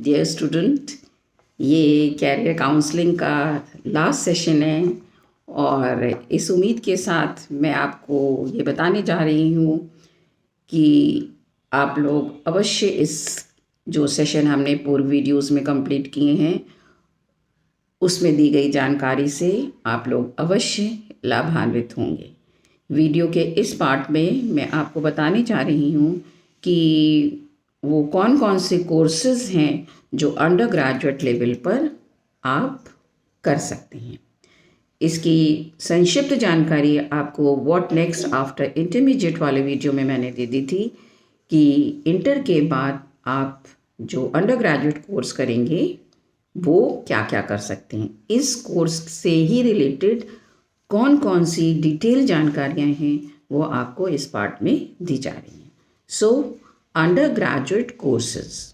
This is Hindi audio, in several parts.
डियर स्टूडेंट, ये कैरियर काउंसलिंग का लास्ट सेशन है और इस उम्मीद के साथ मैं आपको ये बताने जा रही हूँ कि आप लोग अवश्य इस जो सेशन हमने पूर्व वीडियोस में कंप्लीट किए हैं उसमें दी गई जानकारी से आप लोग अवश्य लाभान्वित होंगे। वीडियो के इस पार्ट में मैं आपको बताने जा रही हूँ कि वो कौन कौन से कोर्सेज हैं जो अंडर ग्रेजुएट लेवल पर आप कर सकते हैं। इसकी संक्षिप्त जानकारी आपको व्हाट नेक्स्ट आफ्टर इंटरमीडिएट वाले वीडियो में मैंने दे दी थी कि इंटर के बाद आप जो अंडर ग्रेजुएट कोर्स करेंगे वो क्या क्या कर सकते हैं। इस कोर्स से ही रिलेटेड कौन कौन सी डिटेल जानकारियाँ हैं वो आपको इस पार्ट में दी जा रही हैं। सो अंडर ग्रेजुएट कोर्सेज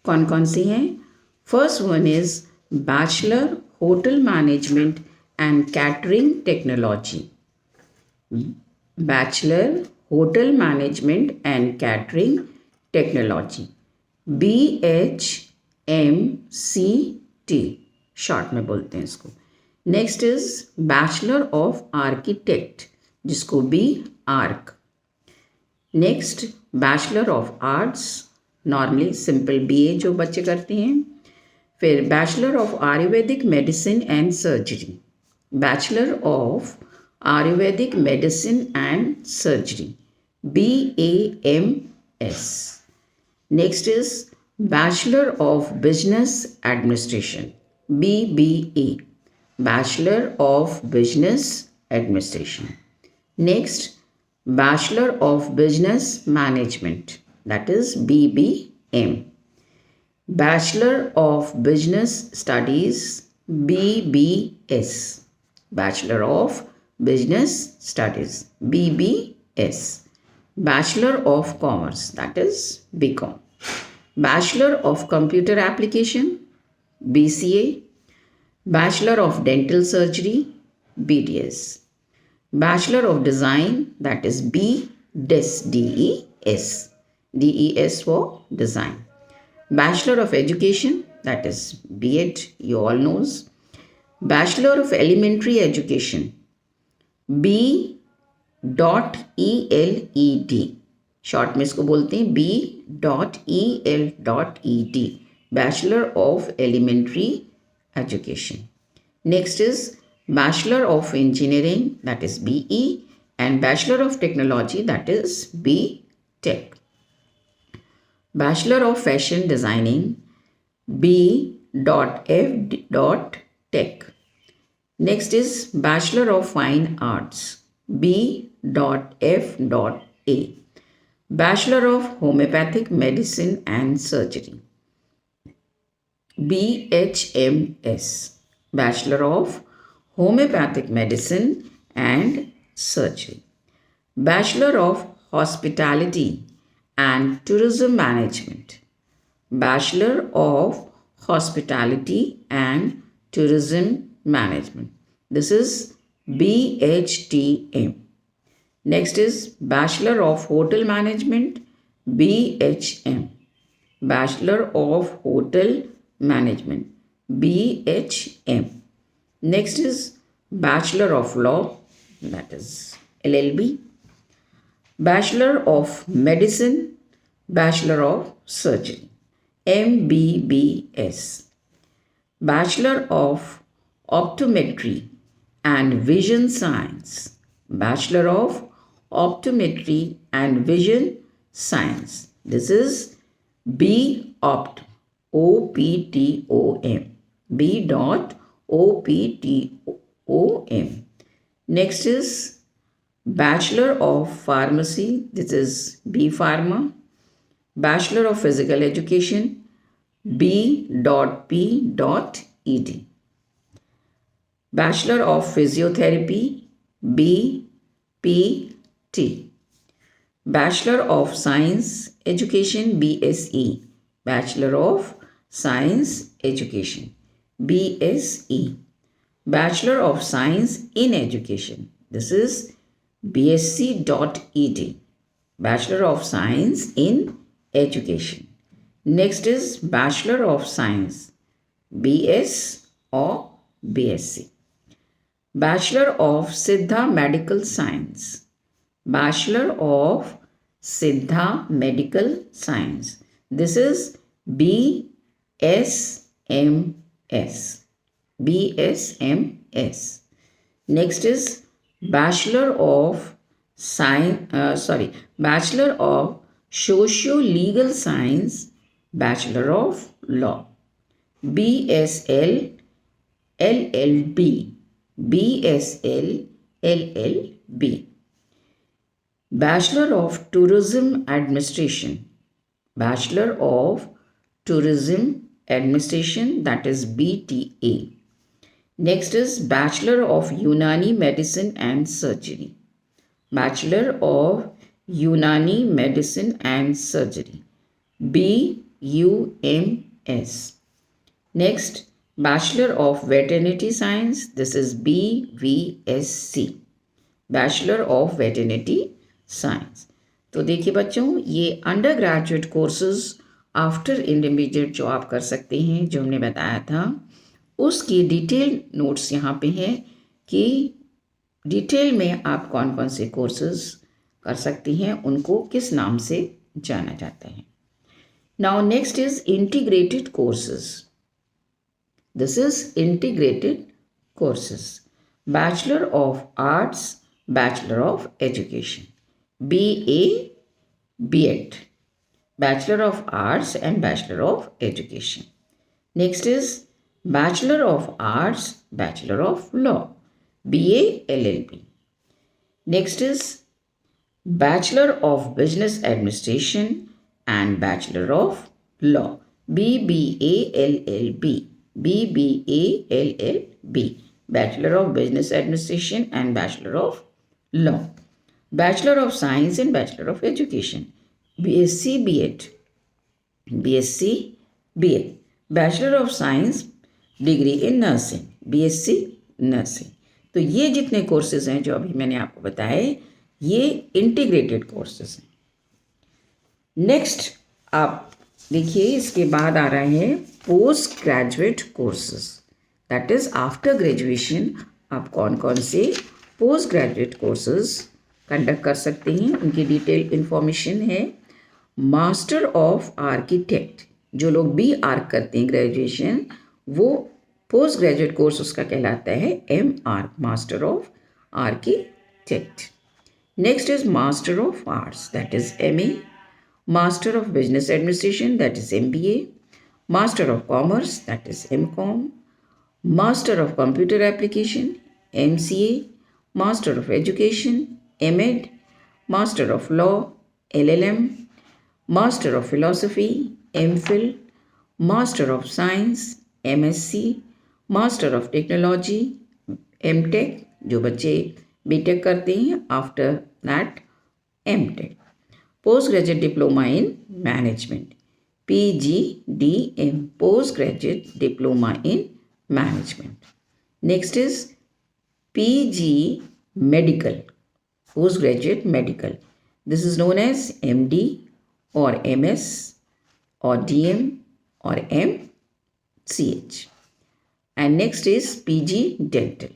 कौन कौन सी हैं? First one is bachelor hotel management and catering technology, bachelor hotel management and catering technology, BHMCT short में बोलते हैं इसको। Next is bachelor of architect जिसको B arch. Next bachelor of arts, normally simple BA जो बच्चे करते हैं। फिर bachelor of ayurvedic medicine and surgery, bachelor of ayurvedic medicine and surgery, BAMS। Next is bachelor of business administration, BBA, bachelor of business administration. Next Bachelor of Business Management, that is BBM. Bachelor of Business Studies, BBS. Bachelor of Business Studies, BBS. Bachelor of Commerce, that is BCom. Bachelor of Computer Application, BCA. Bachelor of Dental Surgery, BDS. Bachelor of Design, that is BDES, DES. DES for Design. Bachelor of Education, that is BEd, you all knows. Bachelor of Elementary Education, B.ELED. Short में इसको बोलते हैं B.EL.ED, Bachelor of Elementary Education. Next is Bachelor of Engineering, that is BE, and Bachelor of Technology, that is B.Tech. Bachelor of Fashion Designing, B.F.Tech. Next is Bachelor of Fine Arts, B.F.A. Bachelor of Homeopathic Medicine and Surgery, BHMS. Bachelor of Homeopathic Medicine and Surgery. Bachelor of Hospitality and Tourism Management, Bachelor of Hospitality and Tourism Management. This is BHTM. Next is Bachelor of Hotel Management, BHM. Bachelor of Hotel Management, BHM. Next is Bachelor of Law, that is LLB. Bachelor of Medicine, Bachelor of Surgery, MBBS. Bachelor of Optometry and Vision Science, Bachelor of Optometry and Vision Science. This is B.Opt, OPTOM, B.OPTOM. Next is Bachelor of Pharmacy, this is B Pharma. Bachelor of Physical Education, B.P.ED. Bachelor of Physiotherapy, BPT. Bachelor of Science Education, BSE. Bachelor of Science Education, BSE. Bachelor of Science in Education, this is BSc.ED, Bachelor of Science in Education. Next is bachelor of science, BS or BSc. Bachelor of Siddha Medical Science, Bachelor of Siddha Medical Science. This is BSMS. BSMS. Next is Bachelor of Bachelor of Socio-Legal Science, Bachelor of Law. BSL LLB. BSL LLB. Bachelor of Tourism Administration, Bachelor of Tourism Administration, that is BTA. Next is Bachelor of Unani Medicine and Surgery, Bachelor of Unani Medicine and Surgery, BUMS. Next, Bachelor of Veterinary Science, this is BVSC, Bachelor of Veterinary Science. तो देखिए बच्चों, ये under graduate courses after intermediate जो आप कर सकते हैं, जो हमने बताया था, उसकी डिटेल नोट्स यहाँ पे हैं कि डिटेल में आप कौन कौन से कोर्सेज कर सकती हैं, उनको किस नाम से जाना जाता है. Now next is integrated courses. This is integrated courses. Bachelor of Arts, Bachelor of Education, BA, BEd, Bachelor of Arts and Bachelor of Education. Next is Bachelor of Arts, Bachelor of Law, BA, LLB. Next is Bachelor of Business Administration and Bachelor of Law, BBA, LLB. BBA-LLB, Bachelor of Business Administration and Bachelor of Law. Bachelor of Science and Bachelor of Education, BSc B.Ed, BSc B.Ed. Bachelor of Science Degree in Nursing, BSc Nursing. तो ये जितने कोर्सेज हैं जो अभी मैंने आपको बताए, ये इंटीग्रेटेड कोर्सेज हैं. नेक्स्ट आप देखिए, इसके बाद आ रहा है post graduate courses. That is after graduation आप कौन कौन से पोस्ट ग्रेजुएट कोर्सेज कंडक्ट कर सकते हैं, उनकी डिटेल इंफॉर्मेशन है. मास्टर ऑफ आर्किटेक्ट, जो लोग BArch करते हैं ग्रेजुएशन, वो पोस्ट ग्रेजुएट कोर्स उसका कहलाता है MArch, master of architect. Next is master of arts, that is MA. Master of Business Administration, that is MBA. Master of Commerce, that is MCom. Master of Computer Application, MCA. Master of Education, MEd. Master of Law, LLM. Master of Philosophy, MPhil. Master of Science, MSc. Master of Technology, MTech, जो बच्चे BTech करते हैं, after that MTech. Postgraduate Diploma in Management, PGDM, Postgraduate Diploma in Management. Next is PG Medical, Postgraduate Medical. This is known as MD or MS or DM or MCH. And next is PG Dental,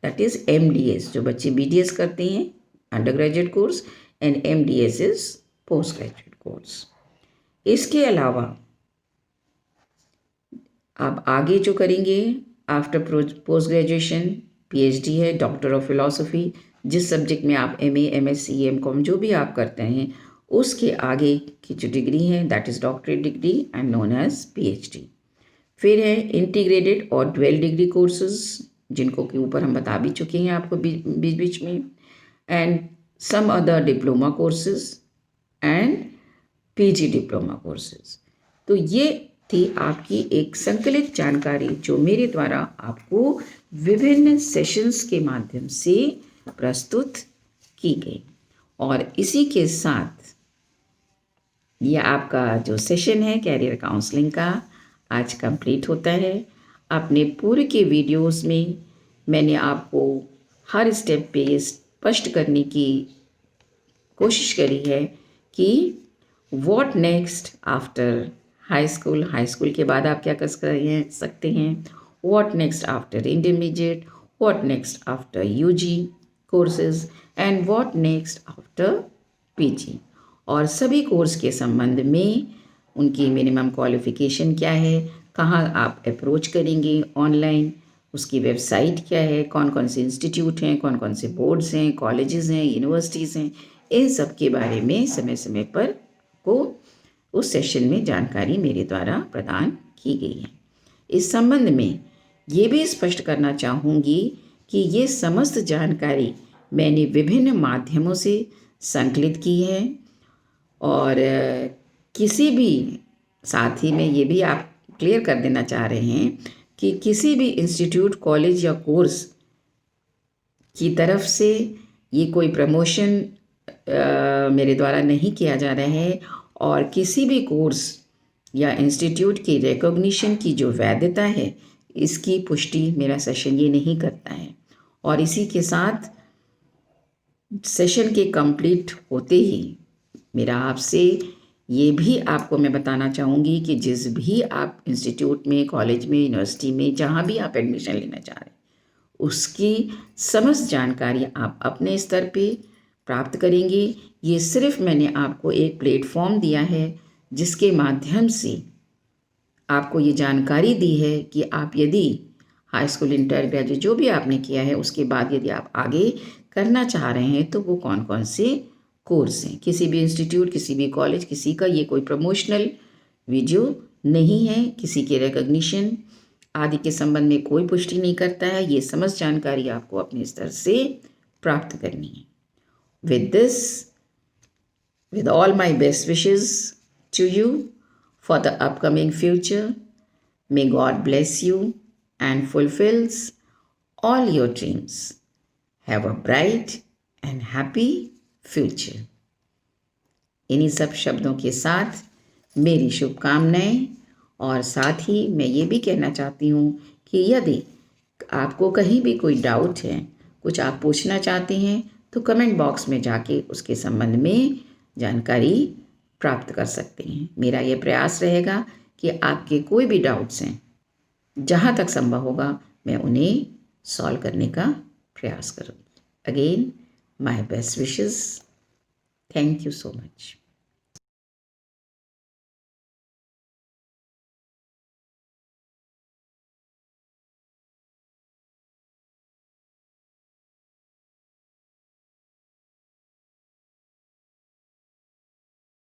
that is MDS, जो बच्चे BDS करते हैं, undergraduate course, and MDS is post graduate course. इसके अलावा आप आगे जो करेंगे आफ्टर पोस्ट ग्रेजुएशन, PhD है, डॉक्टर ऑफ फिलॉसफी, जिस सब्जेक्ट में आप MA, MSc, MCom जो भी आप करते हैं, उसके आगे की जो डिग्री है that is doctorate degree and known as PhD. फिर है इंटीग्रेटेड और ड्वेल डिग्री कोर्सेज, जिनको के ऊपर हम बता भी चुके हैं आपको बीच बीच में, and some other diploma courses and PG diploma courses. तो ये थी आपकी एक संकलित जानकारी जो मेरे द्वारा आपको विभिन्न सेशंस के माध्यम से प्रस्तुत की गई. और इसी के साथ ये आपका जो सेशन है कैरियर काउंसलिंग का आज कंप्लीट होता है. अपने पूरे के वीडियोस में मैंने आपको हर स्टेप पे ये स्पष्ट करने की कोशिश करी है कि what next after high school के बाद आप क्या सकते हैं, what next after intermediate, what next after UG courses and what next after PG, और सभी कोर्स के संबंध में उनकी मिनिमम क्वालिफ़िकेशन क्या है, कहाँ आप अप्रोच करेंगे ऑनलाइन, उसकी वेबसाइट क्या है, कौन कौन से इंस्टीट्यूट हैं, कौन कौन से बोर्ड्स हैं, कॉलेजेस हैं, यूनिवर्सिटीज़ हैं, इन सब के बारे में समय समय पर को उस सेशन में जानकारी मेरे द्वारा प्रदान की गई है। इस संबंध में ये भी स्पष्ट करना चाहूँगी कि ये समस्त जानकारी मैंने विभिन्न माध्यमों से संकलित की है, और किसी भी साथ ही में ये भी आप क्लियर कर देना चाह रहे हैं कि किसी भी इंस्टीट्यूट, कॉलेज या कोर्स की तरफ से ये कोई प्रमोशन मेरे द्वारा नहीं किया जा रहा है, और किसी भी कोर्स या इंस्टीट्यूट की रिकॉग्निशन की जो वैधता है, इसकी पुष्टि मेरा सेशन ये नहीं करता है। और इसी के साथ सेशन के कंप्लीट होते ही मेरा आपसे ये भी आपको मैं बताना चाहूँगी कि जिस भी आप इंस्टीट्यूट में, कॉलेज में, यूनिवर्सिटी में, जहाँ भी आप एडमिशन लेना चाह रहे हैं, उसकी समस्त जानकारी आप अपने स्तर पे प्राप्त करेंगे। ये सिर्फ मैंने आपको एक प्लेटफॉर्म दिया है जिसके माध्यम से आपको ये जानकारी दी है कि आप यदि हाई स्कूल, इंटर, ग्रेजुएट जो भी आपने किया है, उसके बाद यदि आप आगे करना चाह रहे हैं तो वो कौन कौन से कोर्स हैं। किसी भी इंस्टीट्यूट, किसी भी कॉलेज, किसी का ये कोई प्रमोशनल वीडियो नहीं है, किसी के रिकॉग्निशन आदि के संबंध में कोई पुष्टि नहीं करता है। ये समस्त जानकारी आपको अपने स्तर से प्राप्त करनी है। With this, with all my best wishes to you for the upcoming future, may God bless you and fulfills all your dreams. Have a bright and happy future. इन्हीं सब शब्दों के साथ मेरी शुभकामनाएं, और साथ ही मैं ये भी कहना चाहती हूँ कि यदि आपको कहीं भी कोई डाउट है, कुछ आप पूछना चाहते हैं, तो कमेंट बॉक्स में जाके उसके संबंध में जानकारी प्राप्त कर सकते हैं। मेरा ये प्रयास रहेगा कि आपके कोई भी डाउट्स हैं, जहाँ तक संभव होगा मैं उन्हें सॉल्व करने का प्रयास करूँगी। Again, my best wishes. Thank you so much.